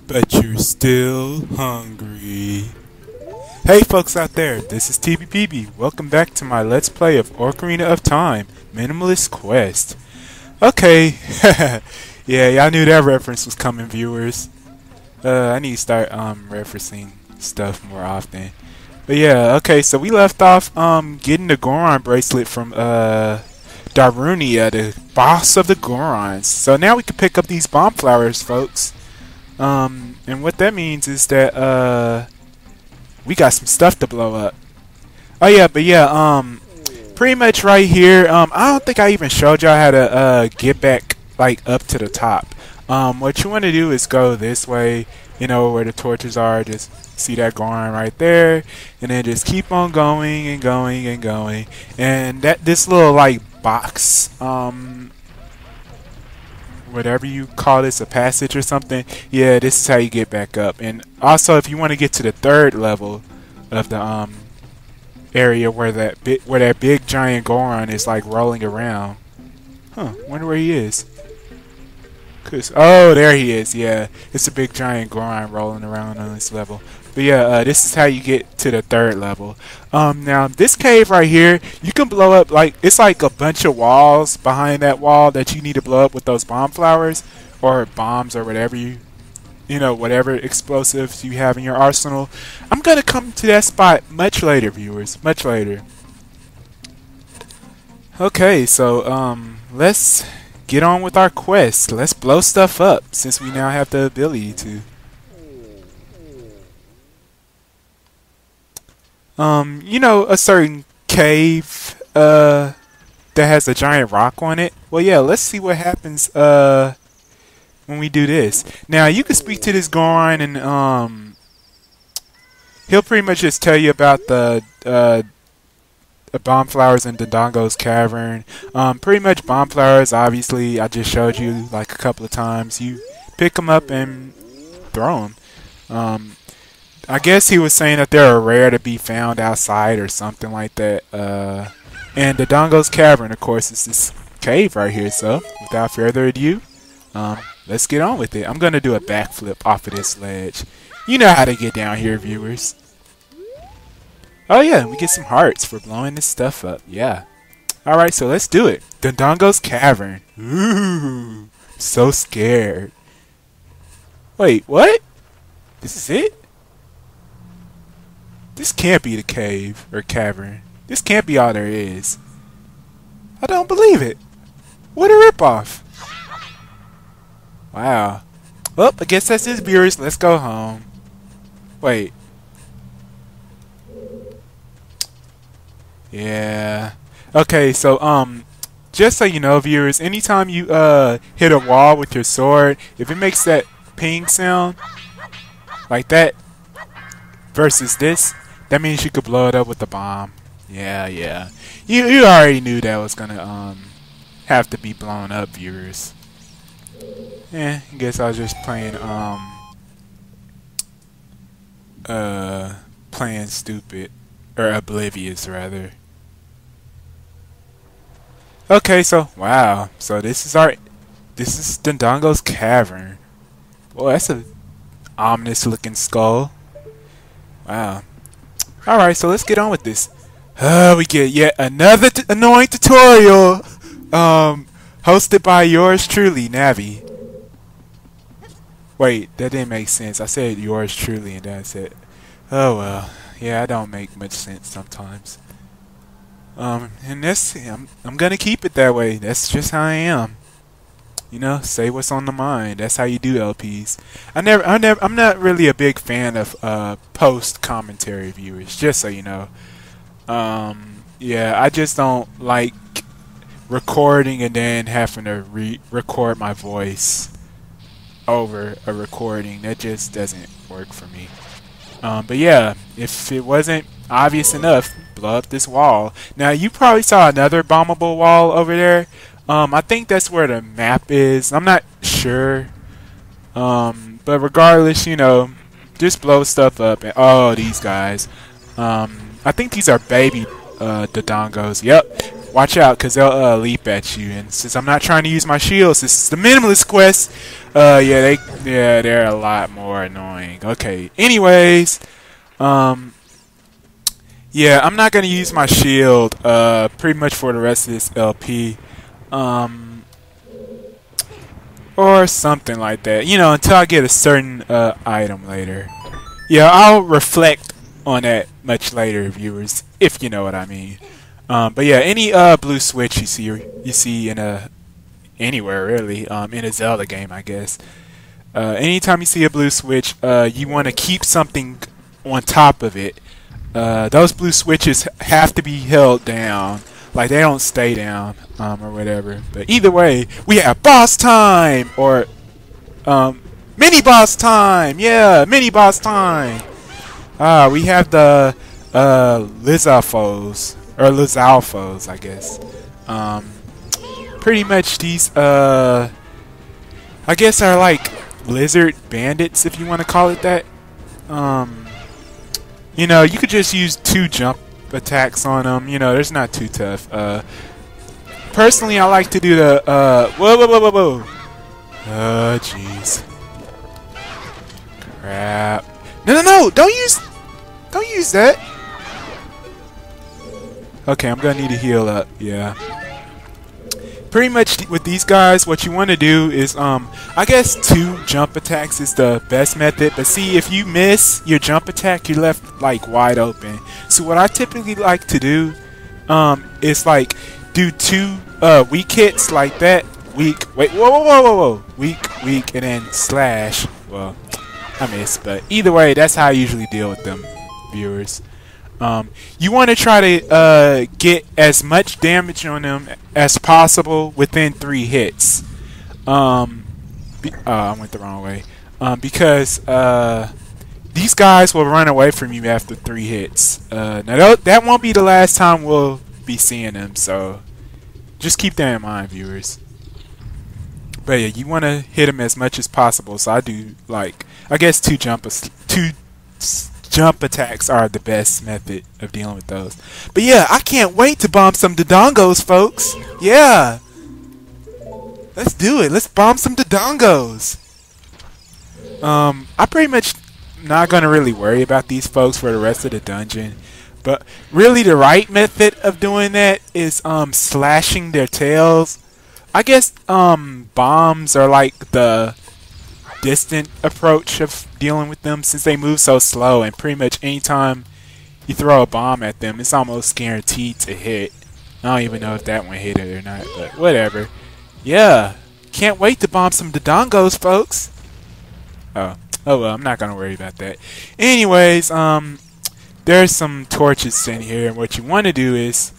but you're still hungry. Hey folks out there, this is TBPB. Welcome back to my Let's Play of Ocarina of Time, Minimalist Quest. Okay, yeah, y'all knew that reference was coming, viewers. I need to start referencing stuff more often. But yeah, okay, so we left off getting the goron bracelet from Darunia, the boss of the gorons. So now we can pick up these bomb flowers, folks. And what that means is that we got some stuff to blow up. Oh yeah, but yeah, pretty much right here, I don't think I even showed y'all how to get back like up to the top. What you want to do is go this way, you know, where the torches are. Just see that goron right there, and then just keep on going and going and going. And that this little like box, whatever you call this, a passage or something, yeah, this is how you get back up. And also, if you want to get to the third level of the area where that big giant goron is like rolling around, wonder where he is. Oh, there he is. Yeah, it's a big giant goron rolling around on this level. But yeah, this is how you get to the third level. Now this cave right here, you can blow up, like, it's like a bunch of walls behind that wall that you need to blow up with those bomb flowers or bombs or whatever you know, whatever explosives you have in your arsenal. I'm gonna come to that spot much later, viewers, much later. Okay, so let's get on with our quest. Let's blow stuff up since we now have the ability to. You know, a certain cave that has a giant rock on it. Well, yeah, let's see what happens when we do this. Now, you can speak to this goron, and he'll pretty much just tell you about the bomb flowers in Dodongo Cavern. Pretty much bomb flowers, obviously, I just showed you like a couple of times. You pick them up and throw them. I guess he was saying that they're rare to be found outside or something like that. And Dodongo Cavern, of course, is this cave right here. So, without further ado, let's get on with it. I'm going to do a backflip off of this ledge. You know how to get down here, viewers. Oh yeah, we get some hearts for blowing this stuff up. Yeah. Alright, so let's do it. Dodongo Cavern. Ooh, so scared. Wait, what? This is it? This can't be the cave or cavern. This can't be all there is. I don't believe it. What a ripoff. Wow. Well, I guess that's it, viewers. Let's go home. Wait. Yeah. Okay, so just so you know, viewers, anytime you hit a wall with your sword, if it makes that ping sound like that versus this, that means you could blow it up with the bomb. Yeah, yeah. You already knew that was gonna have to be blown up, viewers. I guess I was just playing playing stupid, or oblivious rather. Okay, so wow, so this is Dodongo Cavern. Boy, that's a ominous looking skull. Wow. Alright, so let's get on with this. We get yet another annoying tutorial hosted by yours truly, Navi. Wait, that didn't make sense. I said yours truly and that's it. Oh well. Yeah, I don't make much sense sometimes. And this, I'm gonna keep it that way. That's just how I am. You know, say what's on the mind. That's how you do LPs. I'm not really a big fan of post commentary viewers. Just so you know. Yeah, I just don't like recording and then having to record my voice over a recording. That just doesn't work for me. But yeah, if it wasn't obvious enough, blow up this wall. Now, you probably saw another bombable wall over there. I think that's where the map is. I'm not sure. But regardless, you know, just blow stuff up. And oh, these guys. I think these are baby Dodongos. Yep. watch out, because they'll leap at you. And since I'm not trying to use my shields, this is the Minimalist quest. They're a lot more annoying. Okay, anyways, yeah, I'm not gonna use my shield pretty much for the rest of this LP, or something like that. You know, until I get a certain item later. Yeah, I'll reflect on that much later, viewers, if you know what I mean. But yeah, any blue switch you see in anywhere really, in a Zelda game, I guess. Anytime you see a blue switch, you want to keep something on top of it. Those blue switches have to be held down, like they don't stay down, or whatever. But either way, we have boss time, or mini boss time. Yeah, mini boss time. We have the Lizalfos, or Lizalfos, I guess. Pretty much these, I guess are like lizard bandits, if you want to call it that. You know, you could just use 2 jump attacks on them. You know, there's not too tough. Personally, I like to do the, whoa. Oh, jeez. Crap. No, don't use that. Okay, I'm gonna need to heal up, yeah. Pretty much with these guys, what you want to do is, I guess 2 jump attacks is the best method. But see, if you miss your jump attack, you're left like wide open. So what I typically like to do, is like do 2 weak hits like that. Weak. Wait. Whoa. Weak, and then slash. Well, I missed, but either way, that's how I usually deal with them, viewers. You want to try to get as much damage on them as possible within 3 hits. I went the wrong way. Because these guys will run away from you after 3 hits. Now that won't be the last time we'll be seeing them, so just keep that in mind, viewers. But yeah, you want to hit them as much as possible. So I do, like, I guess 2 jump attacks are the best method of dealing with those. But yeah, I can't wait to bomb some dodongos, folks. Yeah, let's do it. Let's bomb some dodongos. I pretty much not gonna really worry about these folks for the rest of the dungeon. But really, the right method of doing that is slashing their tails. I guess bombs are like the distant approach of dealing with them, since they move so slow, and pretty much anytime you throw a bomb at them, it's almost guaranteed to hit. I don't even know if that one hit it or not, but whatever. Yeah, can't wait to bomb some dodongos, folks. Oh well, I'm not gonna worry about that. Anyways, there's some torches in here, and what you want to do is,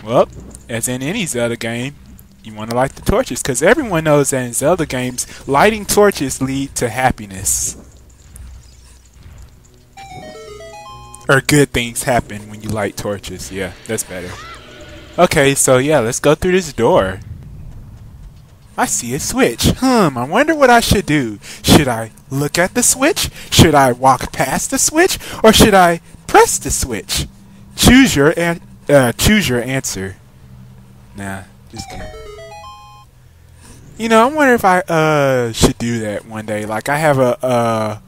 well, as in any Zelda game, you want to light the torches, because everyone knows that in Zelda games, lighting torches lead to happiness. Or good things happen when you light torches. Yeah, that's better. Okay, so yeah, let's go through this door. I see a switch. I wonder what I should do. Should I look at the switch? Should I walk past the switch? Or should I press the switch? Choose your answer. Nah, just kidding. You know, I wonder if I should do that one day. Like, I have a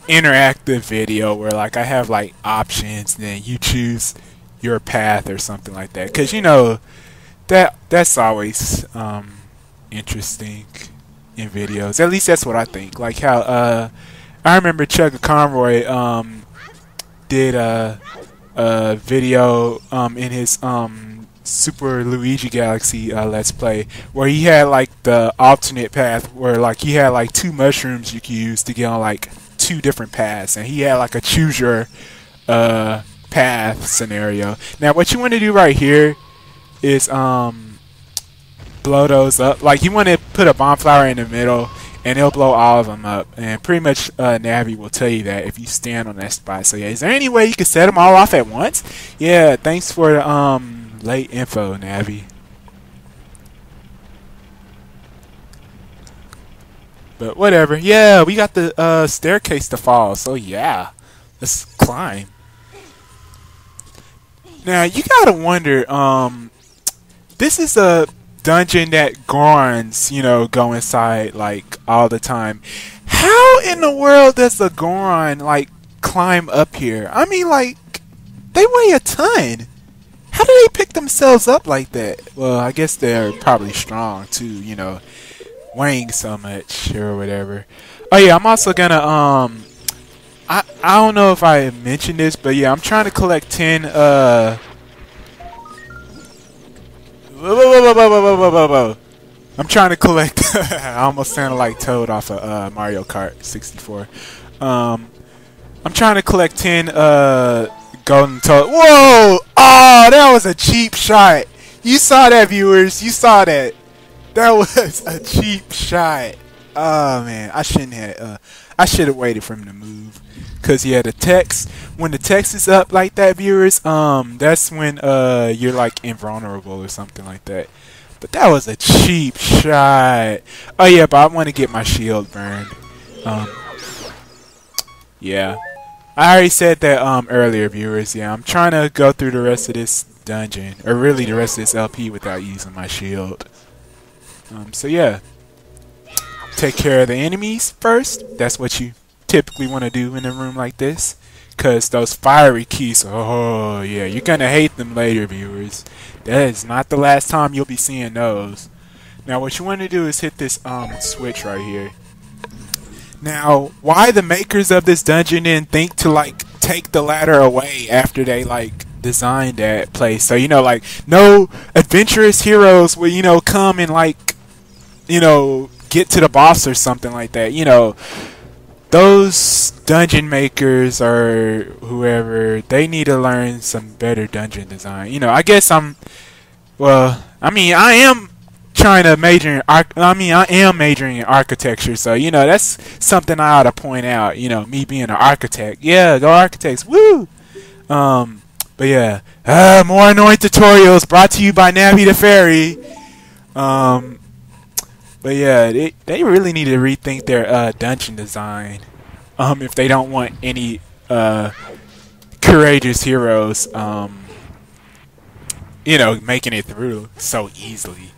interactive video where, like, I have like options, and then you choose your path or something like that. Cause you know that's always interesting in videos. At least that's what I think. Like how I remember Chugga Conroy did a video in his Super Luigi Galaxy Let's Play, where he had like the alternate path, where like he had like 2 mushrooms you could use to get on like 2 different paths, and he had like a choose your path scenario. Now what you want to do right here is blow those up. Like, you want to put a bomb flower in the middle, and it'll blow all of them up. And pretty much Navi will tell you that if you stand on that spot. So yeah, is there any way you can set them all off at once? Yeah, thanks for the late info, Navi. But whatever. Yeah, we got the staircase to fall. So yeah, let's climb. Now you gotta wonder, this is a dungeon that gorons, go inside like all the time. How in the world does a goron like climb up here? I mean, like, they weigh a ton. How do they pick themselves up like that? Well, I guess they're probably strong too, weighing so much or whatever. Oh yeah, I'm also gonna I don't know if I mentioned this, but yeah, I'm trying to collect 10 whoa. I'm trying to collect I almost sounded like Toad off of Mario Kart 64. I'm trying to collect 10 golden toad. Whoa! Oh, that was a cheap shot. You saw that, viewers. You saw that. That was a cheap shot. Oh man, I shouldn't have. I should have waited for him to move. Cause yeah, the text. When the text is up like that, viewers, that's when you're like invulnerable or something like that. But that was a cheap shot. Oh yeah, but I want to get my shield burned. Yeah, I already said that earlier, viewers. Yeah, I'm trying to go through the rest of this dungeon, or really the rest of this LP, without using my shield. So yeah, take care of the enemies first. That's what you typically want to do in a room like this, because those fiery keys, oh yeah, you're gonna hate them later, viewers. That is not the last time you'll be seeing those. Now what you want to do is hit this switch right here. Now why the makers of this dungeon didn't think to like take the ladder away after they like designed that place, so like no adventurous heroes will come and like get to the boss or something like that. Those dungeon makers or whoever, they need to learn some better dungeon design. I guess I am trying to major in I am majoring in architecture, so that's something I ought to point out. Me being an architect. Yeah, go architects. Woo. But yeah, more annoying tutorials brought to you by Navi the Fairy. But yeah, they really need to rethink their dungeon design if they don't want any courageous heroes making it through so easily.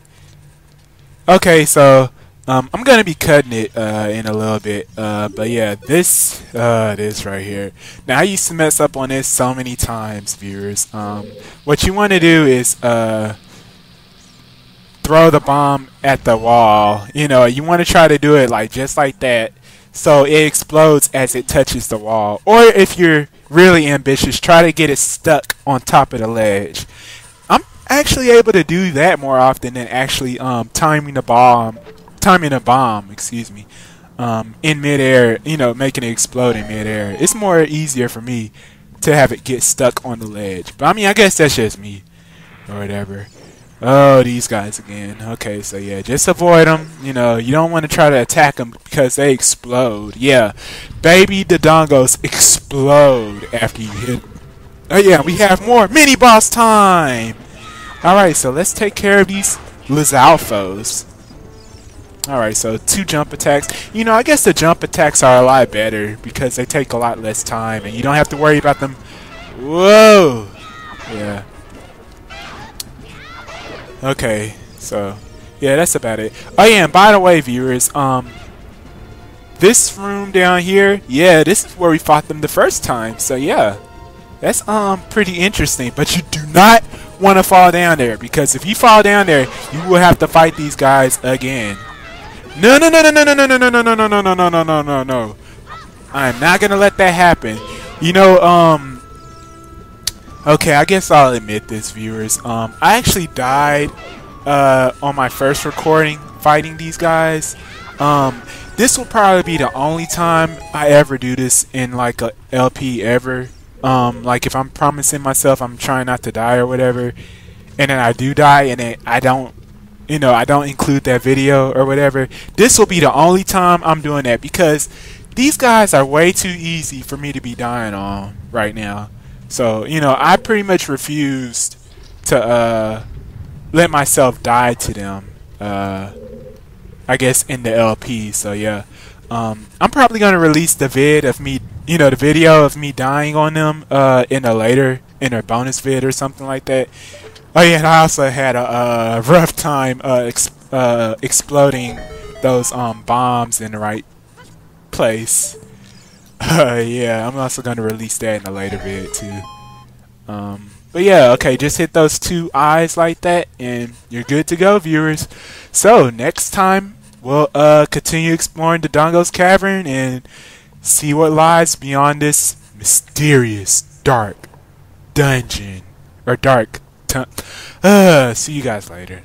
Okay, so I'm gonna be cutting it in a little bit, but yeah, this right here. Now I used to mess up on this so many times, viewers. What you want to do is throw the bomb at the wall. You want to try to do it like just like that, so it explodes as it touches the wall. Or if you're really ambitious, try to get it stuck on top of the ledge. I'm actually able to do that more often than actually timing the bomb, excuse me, in midair. Making it explode in midair. It's more easier for me to have it get stuck on the ledge. But I guess that's just me or whatever. Oh, these guys again. Okay, so yeah, just avoid them. You don't want to try to attack them because they explode. Yeah, baby dodongos explode after you hit. Oh yeah, we have more mini boss time. All right, so let's take care of these Lizalfos. All right, so 2 jump attacks. I guess the jump attacks are a lot better because they take a lot less time and you don't have to worry about them. Whoa. Yeah. Okay, so yeah, that's about it. Oh yeah, and by the way, viewers, this room down here, yeah, this is where we fought them the first time. So yeah, that's pretty interesting. But you do not want to fall down there, because if you fall down there, you will have to fight these guys again. No. I'm not gonna let that happen. Okay, I guess I'll admit this, viewers. I actually died on my first recording fighting these guys. This will probably be the only time I ever do this in like a LP ever. Like if I'm promising myself I'm trying not to die or whatever, and then I do die and then I don't include that video or whatever. This will be the only time I'm doing that, because these guys are way too easy for me to be dying on right now. So, I pretty much refused to let myself die to them, I guess, in the LP. So, yeah. I'm probably going to release the vid of me, the video of me dying on them in a later in a bonus vid or something like that. Oh yeah, and I also had a rough time exploding those bombs in the right place. Yeah, I'm also gonna release that in a later vid too. But yeah, okay, just hit those two eyes like that, and you're good to go, viewers. So next time we'll continue exploring the Dodongo Cavern and see what lies beyond this mysterious dark dungeon or dark. See you guys later.